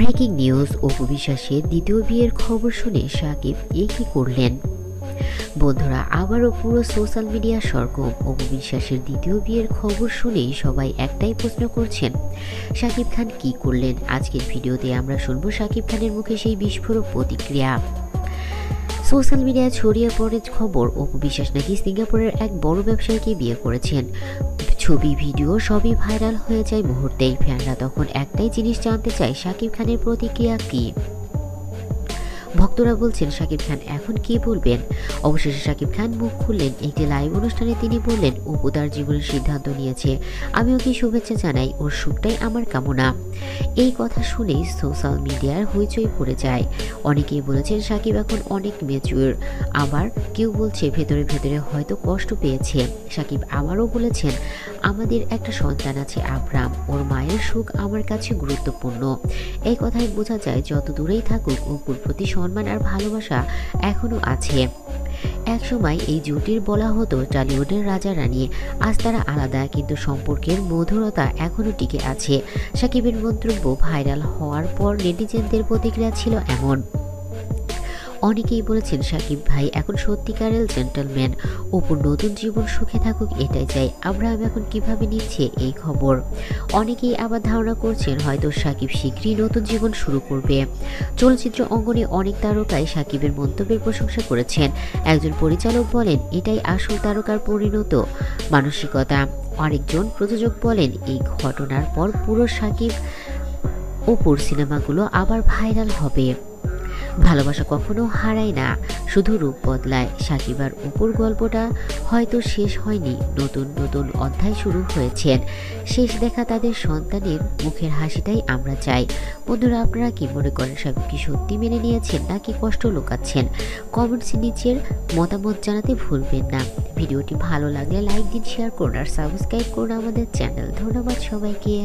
Breaking news, Apu বিশ্বাসের দ্বিতীয় বিয়ের খবর শুনে শাকিব কি করলেন? বন্ধুরা, আবারও পুরো সোশ্যাল মিডিয়া সরগরম অপু বিশ্বাসের দ্বিতীয় বিয়ের খবর শুনেই সবাই একটাই প্রশ্ন করছেন, শাকিব খান কি করলেন? আজকের ভিডিওতে আমরা শুনবো শাকিব খানের মুখে সেই বিস্ফোরক প্রতিক্রিয়া। সোশ্যাল মিডিয়ায় ছড়িয়ে পড়ে খবর, অপু বিশ্বাস নাকি সিঙ্গাপুরের এক বড় ব্যবসায়ীকে বিয়ে করেছেন। ছবি, ভিডিও সবই ভাইরাল হয়ে যায় মুহূর্তেই। ফ্যানরা তখন একটাই জিনিস জানতে চায়, শাকিব খানের প্রতিক্রিয়া কি। ভক্তরা বলছেন, শাকিব খান এখন কি বলবেন? অবশেষে শাকিব খান মুখ খুললেন। একটি লাইভ অনুষ্ঠানে তিনি বললেন, অপু তার জীবনের সিদ্ধান্ত নিয়েছে, আমি ওকে শুভেচ্ছা জানাই, ওর সুখটাই আমার কামনা। এই কথা শুনেই সোশ্যাল মিডিয়ার হইচই পড়ে যায়। অনেকেই বলেছেন শাকিব এখন অনেক ম্যাচিউর, আবার কেউ বলছে ভেতরে ভেতরে হয়তো কষ্ট পেয়েছে। শাকিব আবারও বলেছেন, আমাদের একটা সন্তান আছে আব্রাম, ওর মায়ের সুখ আমার কাছে গুরুত্বপূর্ণ। এই কথায় বোঝা যায়, যত দূরেই থাকুক অপুর প্রতি সম্মান আর ভালোবাসা এখনো আছে। একসময় এই জুটির বলা হতো টলিউডের রাজা রানী। আজ তারা আলাদা, কিন্তু সম্পর্কের মধুরতা এখনো টিকে আছে। শাকিবের মন্তব্য ভাইরাল হওয়ার পর নেটিজেনদের প্রতিক্রিয়া ছিল এমন। অনেকেই বলেছেন, শাকিব ভাই এখন সত্যিকারের জেন্টলম্যান, অপুর নতুন জীবন সুখে থাকুক এটাই চাই। আব্রাহাম এখন কিভাবে নিচ্ছে এই খবর? অনেকেই আবার ধারণা করছেন হয়তো শাকিব শীঘ্রই নতুন জীবন শুরু করবে। চলচ্চিত্র অঙ্গনে অনেক তারকাই শাকিবের মন্তব্যের প্রশংসা করেছেন। একজন পরিচালক বলেন, এটাই আসল তারকার পরিণত মানসিকতা। আরেকজন প্রযোজক বলেন, এই ঘটনার পর পুরো শাকিব অপুর সিনেমাগুলো আবার ভাইরাল হবে। ভালোবাসা কখনো হারায় না, শুধু রূপ বদলায়। শাকিব আর অপুর গল্পটা হয়তো শেষ হয়নি, নতুন নতুন অধ্যায় শুরু হয়েছে। শেষ দেখা তাদের সন্তানের মুখের হাসিটাই আমরা চাই। বন্ধুরা, আপনারা কি মনে করেন, শাকিব কি সত্যি মেনে নিয়েছেন নাকি কষ্ট লুকাচ্ছেন? কমেন্টস নিচের মতামত জানাতে ভুলবেন না। ভিডিওটি ভালো লাগলে লাইক দিন, শেয়ার করুন আর সাবস্ক্রাইব করুন আমাদের চ্যানেল। ধন্যবাদ সবাইকে।